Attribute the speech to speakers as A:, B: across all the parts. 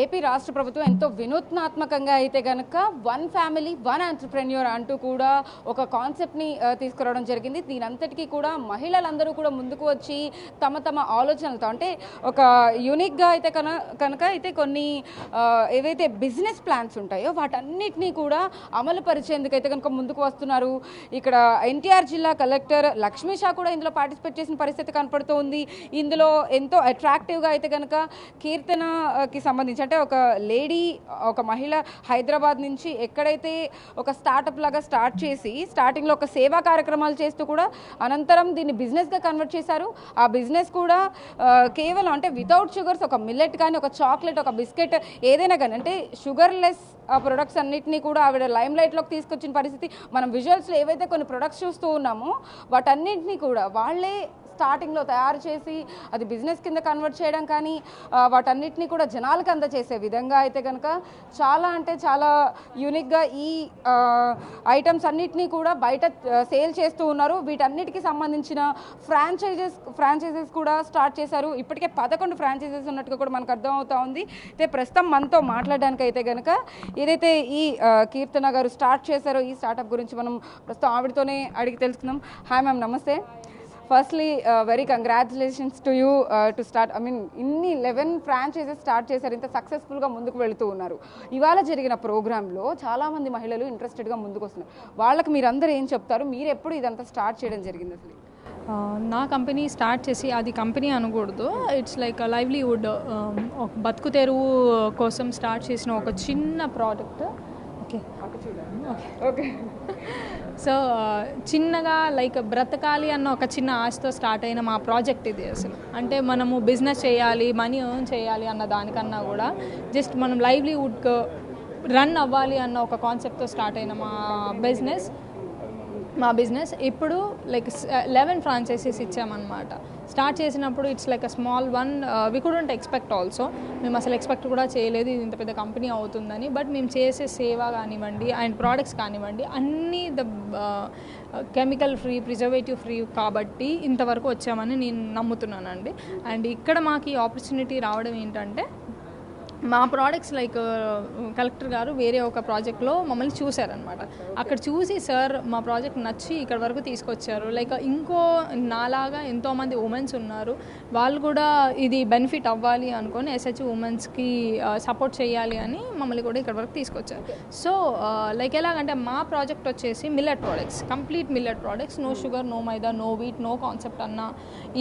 A: AP రాష్ట్ర ప్రభుత్వం ఎంతో వినూత్నాత్మకంగా అయితే కనుక వన్ ఫ్యామిలీ వన్ ఎంటర్‌ప్రెన్యూర్ అంటూ కూడా ఒక కాన్సెప్ట్ని తీసుకురావడం జరిగింది. దీనంతటికీ కూడా మహిళలందరూ కూడా ముందుకు వచ్చి తమ తమ ఆలోచనలతో అంటే ఒక యూనిక్గా అయితే కనుక అయితే కొన్ని ఏవైతే బిజినెస్ ప్లాన్స్ ఉంటాయో వాటన్నిటినీ కూడా అమలు పరిచేందుకైతే కనుక ముందుకు వస్తున్నారు. ఇక్కడ ఎన్టీఆర్ జిల్లా కలెక్టర్ లక్ష్మీ షా కూడా ఇందులో పార్టిసిపేట్ చేసిన పరిస్థితి కనపడుతోంది. ఇందులో ఎంతో అట్రాక్టివ్గా అయితే కనుక కీర్తనకి సంబంధించి అంటే ఒక లేడీ ఒక మహిళ హైదరాబాద్ నుంచి ఎక్కడైతే ఒక స్టార్టప్ లాగా స్టార్ట్ చేసి స్టార్టింగ్లో ఒక సేవా కార్యక్రమాలు చేస్తూ కూడా అనంతరం దీన్ని బిజినెస్గా కన్వర్ట్ చేశారు. ఆ బిజినెస్ కూడా కేవలం అంటే వితౌట్ షుగర్స్ ఒక మిల్లెట్ కానీ ఒక చాక్లెట్ ఒక బిస్కెట్ ఏదైనా కానీ అంటే షుగర్లెస్ ఆ ప్రొడక్ట్స్ అన్నిటినీ కూడా ఆవిడ లైమ్ లైట్లోకి తీసుకొచ్చిన పరిస్థితి మనం విజువల్స్లో ఏవైతే కొన్ని ప్రొడక్ట్స్ చూస్తూ ఉన్నామో వాటన్నింటినీ కూడా వాళ్ళే స్టార్టింగ్లో తయారు చేసి అది బిజినెస్ కింద కన్వర్ట్ చేయడం కానీ వాటన్నిటినీ కూడా జనాలకు అందజేసే విధంగా అయితే కనుక చాలా అంటే చాలా యూనిక్గా ఈ ఐటమ్స్ అన్నిటినీ కూడా బయట సేల్ చేస్తూ ఉన్నారు. వీటన్నిటికీ సంబంధించిన ఫ్రాంచైజెస్ కూడా స్టార్ట్ చేశారు. ఇప్పటికే 11 ఫ్రాంచైజెస్ ఉన్నట్టుగా కూడా మనకు అర్థమవుతా ఉంది. అయితే ప్రస్తుతం మనతో మాట్లాడడానికి అయితే కనుక ఏదైతే ఈ కీర్తన గారు స్టార్ట్ చేశారో ఈ స్టార్టప్ గురించి మనం ప్రస్తుతం ఆవిడతోనే అడిగి తెలుసుకుందాం. హాయ్ మ్యామ్, నమస్తే. Firstly very congratulations to you to start ఇన్ని 11 ఫ్రాంచైజెస్ స్టార్ట్ చేశారు. ఇంత సక్సెస్ఫుల్గా ముందుకు వెళుతూ ఉన్నారు. ఇవాళ జరిగిన ప్రోగ్రాంలో చాలామంది మహిళలు ఇంట్రెస్టెడ్గా ముందుకు వస్తున్నారు. వాళ్ళకి మీరందరూ ఏం చెప్తారు? మీరు ఎప్పుడు ఇదంతా స్టార్ట్ చేయడం జరిగింది? అసలు
B: నా కంపెనీ స్టార్ట్ చేసి అది కంపెనీ అనకూడదు, ఇట్స్ లైక్ లైవ్లీవుడ్, బతుకు తెరువు కోసం స్టార్ట్ చేసిన ఒక చిన్న ప్రోడక్ట్. ఓకే సో చిన్నగా లైక్ బ్రతకాలి అన్న ఒక చిన్న ఆశతో స్టార్ట్ అయిన మా ప్రాజెక్ట్ ఇది. అసలు అంటే మనము బిజినెస్ చేయాలి, మనీ ఎర్న్ చేయాలి అన్న దానికన్నా కూడా జస్ట్ మనం లైవ్లీవుడ్ రన్ అవ్వాలి అన్న ఒక కాన్సెప్ట్తో స్టార్ట్ అయిన మా బిజినెస్ ఇప్పుడు లైక్ 11 ఫ్రాంచైజీస్ ఇచ్చామన్నమాట. స్టార్ట్ చేసినప్పుడు it's like a small one, we couldn't expect also. మేము అసలు ఎక్స్పెక్ట్ కూడా చేయలేదు ఇది ఇంత పెద్ద కంపెనీ అవుతుందని. బట్ మేము చేసే సేవ కానివ్వండి అండ్ ప్రోడక్ట్స్ కానివ్వండి అన్నీ కెమికల్ ఫ్రీ, ప్రిజర్వేటివ్ ఫ్రీ కాబట్టి ఇంతవరకు వచ్చామని నేను నమ్ముతున్నానండి. అండ్ ఇక్కడ మాకు ఈ ఆపర్చునిటీ రావడం ఏంటంటే మా ప్రోడక్ట్స్ లైక్ కలెక్టర్ గారు వేరే ఒక ప్రాజెక్ట్లో మమ్మల్ని చూశారనమాట. అక్కడ చూసి సార్ మా ప్రాజెక్ట్ నచ్చి ఇక్కడ వరకు తీసుకొచ్చారు. లైక్ ఇంకో నాలాగా ఎంతోమంది ఉమెన్స్ ఉన్నారు, వాళ్ళు కూడా ఇది బెనిఫిట్ అవ్వాలి అనుకొని ఎస్హెచ్ ఉమెన్స్కి సపోర్ట్ చేయాలి అని మమ్మల్ని కూడా ఇక్కడ వరకు తీసుకొచ్చారు. సో లైక్ ఎలాగంటే మా ప్రాజెక్ట్ వచ్చేసి millet products, complete millet products, no sugar, no maida, no wheat, no concept అన్న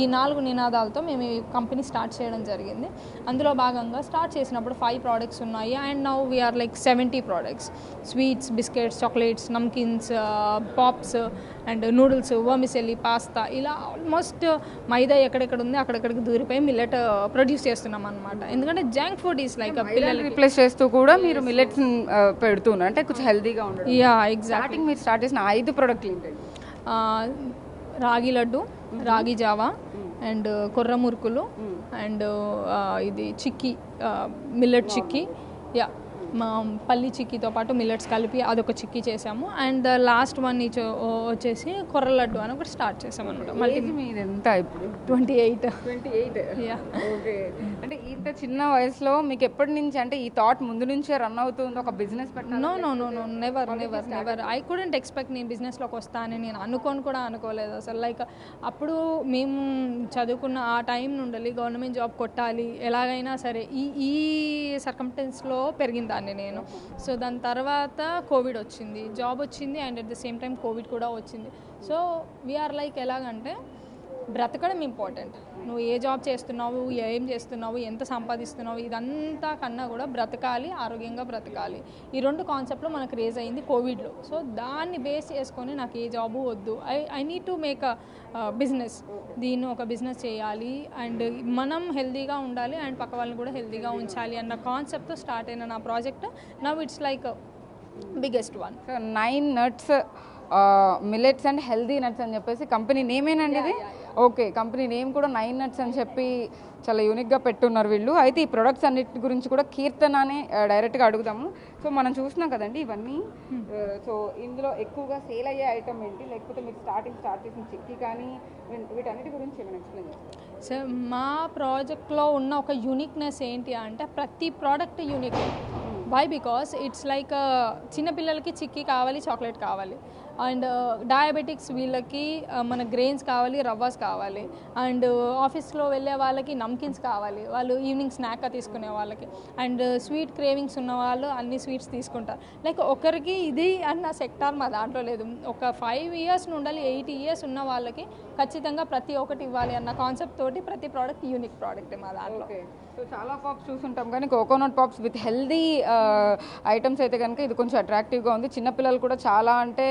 B: ఈ 4 నినాదాలతో మేము ఈ కంపెనీ స్టార్ట్ చేయడం జరిగింది. అందులో భాగంగా స్టార్ట్ చేసినప్పుడు 5 ప్రోడక్ట్స్ ఉన్నాయి. And now we are like 70 products, sweets, biscuits, chocolates, నమ్కిన్స్, pops and noodles, vermicelli, pasta, ఇలా ఆల్మోస్ట్ మైదా ఎక్కడెక్కడ ఉంది అక్కడెక్కడికి దూరిపోయి మిల్లెట్ ప్రొడ్యూస్ చేస్తున్నాం అనమాట. ఎందుకంటే జంక్ ఫుడ్ ఈస్ లైక్
A: పిల్లలు రిప్లేస్ చేస్తూ కూడా మీరు మిల్లెట్స్ పెడుతున్నారు అంటే కొంచెం హెల్దీగా ఉండదు.
B: ఎగ్జాక్ట్లీ.
A: మీరు స్టార్ట్ చేసిన 5 ప్రోడక్ట్లు ఏంటండి?
B: రాగి లడ్డు, రాగి జావా అండ్ కొర్ర మురుకులు అండ్ ఇది చిక్కీ, మిల్లెట్ చిక్కీ, మా పల్లి చిక్కీతో పాటు మిల్లెట్స్ కలిపి అదొక చిక్కీ చేసాము. అండ్ లాస్ట్ వన్ వచ్చేసి కొర్ర లడ్డు అని ఒకటి స్టార్ట్ చేసాము అనమాట.
A: మళ్ళీ మీరు ఎంత ఇప్పుడు
B: 28.
A: ఓకే. అంటే ఇంత చిన్న వయసులో మీకు ఎప్పటి నుంచి అంటే ఈ థాట్ ముందు నుంచే రన్ అవుతుంది ఒక బిజినెస్ పెట్టాలి?
B: No never I couldn't expect నేను బిజినెస్లోకి వస్తానని నేను అనుకోలేదు అసలు. లైక్ అప్పుడు మేము చదువుకున్న ఆ టైం నుండి గవర్నమెంట్ జాబ్ కొట్టాలి ఎలాగైనా సరే, ఈ సర్కమ్స్టెన్స్లో పెరిగింది దాన్ని నేను. సో దాని తర్వాత కోవిడ్ వచ్చింది, జాబ్ వచ్చింది and at the same time Covid కూడా వచ్చింది. సో వీఆర్ లైక్ ఎలాగంటే బ్రతకడం ఇంపార్టెంట్. నువ్వు ఏ జాబ్ చేస్తున్నావు, ఏం చేస్తున్నావు, ఎంత సంపాదిస్తున్నావు, ఇదంతా కన్నా కూడా బ్రతకాలి, ఆరోగ్యంగా బ్రతకాలి. ఈ 2 కాన్సెప్ట్లో మనకు రేజ్ అయింది కోవిడ్లో. సో దాన్ని బేస్ చేసుకొని నాకు ఏ జాబు వద్దు, I need to make a business, దీన్ని ఒక బిజినెస్ చేయాలి అండ్ మనం హెల్తీగా ఉండాలి అండ్ పక్క వాళ్ళని కూడా హెల్తీగా ఉంచాలి అన్న కాన్సెప్ట్తో స్టార్ట్ అయిన నా project now it's like biggest one.
A: 9 nuts, millets and healthy nuts అని చెప్పేసి కంపెనీ నేమేనండి ఇది? ఓకే, కంపెనీ నేమ్ కూడా 9 నట్స్ అని చెప్పి చాలా యూనిక్గా పెట్టున్నారు వీళ్ళు. అయితే ఈ ప్రొడక్ట్స్ అన్నిటి గురించి కూడా కీర్తననే డైరెక్ట్గా అడుగుదాము. సో మనం చూస్తున్నాం కదండి ఇవన్నీ. సో ఇందులో ఎక్కువగా సేల్ అయ్యే ఐటమ్ ఏంటి, లేకపోతే మీరు స్టార్ట్ చేసిన చిక్కీ కానీ వీటన్నిటి గురించి ఏమైనా ఎక్స్ప్లెయిన్ చేస్తారు?
B: సో మా ప్రాజెక్ట్లో ఉన్న ఒక యూనిక్నెస్ ఏంటి అంటే ప్రతి product unique. Why because it's like చిన్నపిల్లలకి చిక్కీ కావాలి, చాక్లెట్ కావాలి, అండ్ డయాబెటిక్స్ వీళ్ళకి మన గ్రెయిన్స్ కావాలి, రవ్వాస్ కావాలి, అండ్ ఆఫీస్లో వెళ్ళే వాళ్ళకి నమ్కిన్స్ కావాలి, వాళ్ళు ఈవినింగ్ స్నాక్గా తీసుకునే వాళ్ళకి, అండ్ స్వీట్ క్రేవింగ్స్ ఉన్న వాళ్ళు అన్ని స్వీట్స్ తీసుకుంటారు. లైక్ ఒకరికి ఇది అన్న సెక్టార్ మా దాంట్లో లేదు. ఒక 5 ఇయర్స్ నుండి 8 ఇయర్స్ ఉన్న వాళ్ళకి ఖచ్చితంగా ప్రతి ఒక్కటి ఇవ్వాలి అన్న కాన్సెప్ట్ తోటి ప్రతి ప్రోడక్ట్ యూనిక్ ప్రోడక్ట్ మా దాంట్లో.
A: సో చాలా పాప్స్ చూస్తుంటాం కానీ coconut pops with healthy items అయితే కనుక ఇది కొంచెం అట్రాక్టివ్గా ఉంది. చిన్నపిల్లలు కూడా చాలా అంటే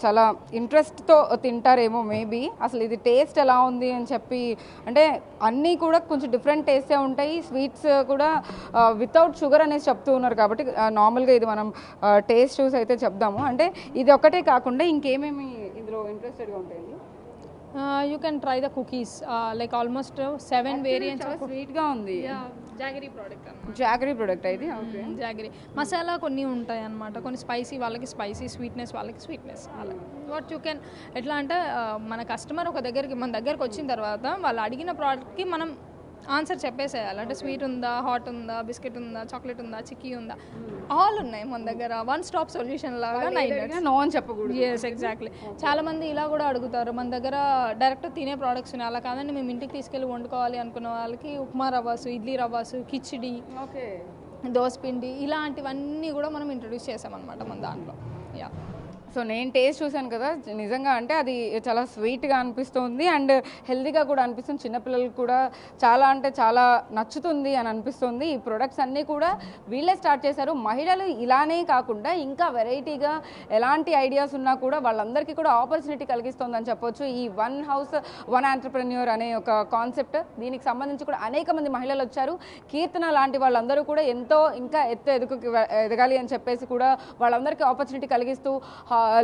A: చాలా ఇంట్రెస్ట్తో తింటారేమో మేబీ. అసలు ఇది టేస్ట్ ఎలా ఉంది అని చెప్పి, అంటే అన్నీ కూడా కొంచెం డిఫరెంట్ టేస్టే ఉంటాయి. స్వీట్స్ కూడా వితౌట్ షుగర్ అనేసి చెప్తూ ఉన్నారు కాబట్టి నార్మల్గా ఇది మనం టేస్ట్ చూసి అయితే చెప్దాము. అంటే ఇది ఒకటే కాకుండా ఇంకేమేమి ఇందులో ఇంట్రెస్టెడ్గా ఉంటాయండి?
B: You can try the cookies, like almost 7 variants.
A: స్వీట్గా ఉంది.
B: జాగరీ ప్రోడక్ట్ అన్నమాట.
A: జాగరీ ప్రోడక్ట్ అయితే
B: జాగరీ మసాలా కొన్ని ఉంటాయి అన్నమాట. కొన్ని స్పైసీ వాళ్ళకి స్పైసీ, స్వీట్నెస్ వాళ్ళకి స్వీట్నెస్. వాట్ యూ కెన్ ఎట్లా అంటే మన కస్టమర్ మన దగ్గరికి వచ్చిన తర్వాత వాళ్ళు అడిగిన ప్రోడక్ట్కి మనం ఆన్సర్ చెప్పేసేయాలి. అంటే స్వీట్ ఉందా, హాట్ ఉందా, బిస్కెట్ ఉందా, చాక్లెట్ ఉందా, చిక్కీ ఉందా, ఆల్ ఉన్నాయి మన దగ్గర. వన్ స్టాప్ సొల్యూషన్ లాగా 9 నట్స్.
A: నో అని చెప్పకూడదు.
B: Yes, exactly. చాలా మంది ఇలా కూడా అడుగుతారు, మన దగ్గర డైరెక్ట్ తినే ప్రోడక్ట్స్ ఉన్నాయి. అలా కాదండి, మేము ఇంటికి తీసుకెళ్ళి వండుకోవాలి అనుకున్న వాళ్ళకి ఉప్మా రవ్వాసు, ఇడ్లీ రవ్వాసు, కిచిడి, దోసపిండి ఇలాంటివన్నీ కూడా మనం ఇంట్రొడ్యూస్ చేసామన్నమాట మన దాంట్లో. యా.
A: సో నేను టేస్ట్ చూశాను కదా, నిజంగా అంటే అది చాలా స్వీట్గా అనిపిస్తుంది అండ్ హెల్దీగా కూడా అనిపిస్తుంది. చిన్నపిల్లలకు కూడా చాలా అంటే చాలా నచ్చుతుంది అని అనిపిస్తుంది. ఈ ప్రొడక్ట్స్ అన్నీ కూడా వీళ్ళే స్టార్ట్ చేశారు. మహిళలు ఇలానే కాకుండా ఇంకా వెరైటీగా ఎలాంటి ఐడియాస్ ఉన్నా కూడా వాళ్ళందరికీ కూడా ఆపర్చునిటీ కలిగిస్తుందని చెప్పొచ్చు. ఈ వన్ హౌస్ వన్ ఆంటర్‌ప్రెన్యూర్ అనే ఒక కాన్సెప్ట్, దీనికి సంబంధించి కూడా అనేక మంది మహిళలు వచ్చారు. కీర్తన లాంటి వాళ్ళందరూ కూడా ఎంతో ఇంకా ఎదగాలి అని చెప్పేసి కూడా వాళ్ళందరికీ ఆపర్చునిటీ కలిగిస్తూ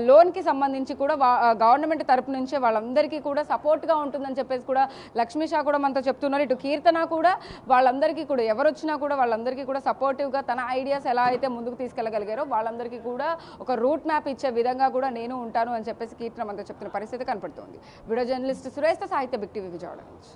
A: లోన్కి సంబంధించి కూడా గవర్నమెంట్ తరపు నుంచే వాళ్ళందరికీ కూడా సపోర్ట్గా ఉంటుందని చెప్పేసి కూడా లక్ష్మీ షా కూడా మనతో చెప్తున్నారు. ఇటు కీర్తన కూడా వాళ్ళందరికీ కూడా ఎవరు వచ్చినా కూడా వాళ్ళందరికీ కూడా సపోర్టివ్గా తన ఐడియాస్ ఎలా అయితే ముందుకు తీసుకెళ్ళగలిగారో వాళ్ళందరికీ కూడా ఒక రూట్ మ్యాప్ ఇచ్చే విధంగా కూడా నేను ఉంటాను అని చెప్పేసి కీర్తన మనతో చెప్తున్న పరిస్థితి కనపడుతుంది. వీడియో జర్నలిస్ట్ సురేష్తో సాహిత్య బిగ్ టీవీ విజయవాడ నుంచి.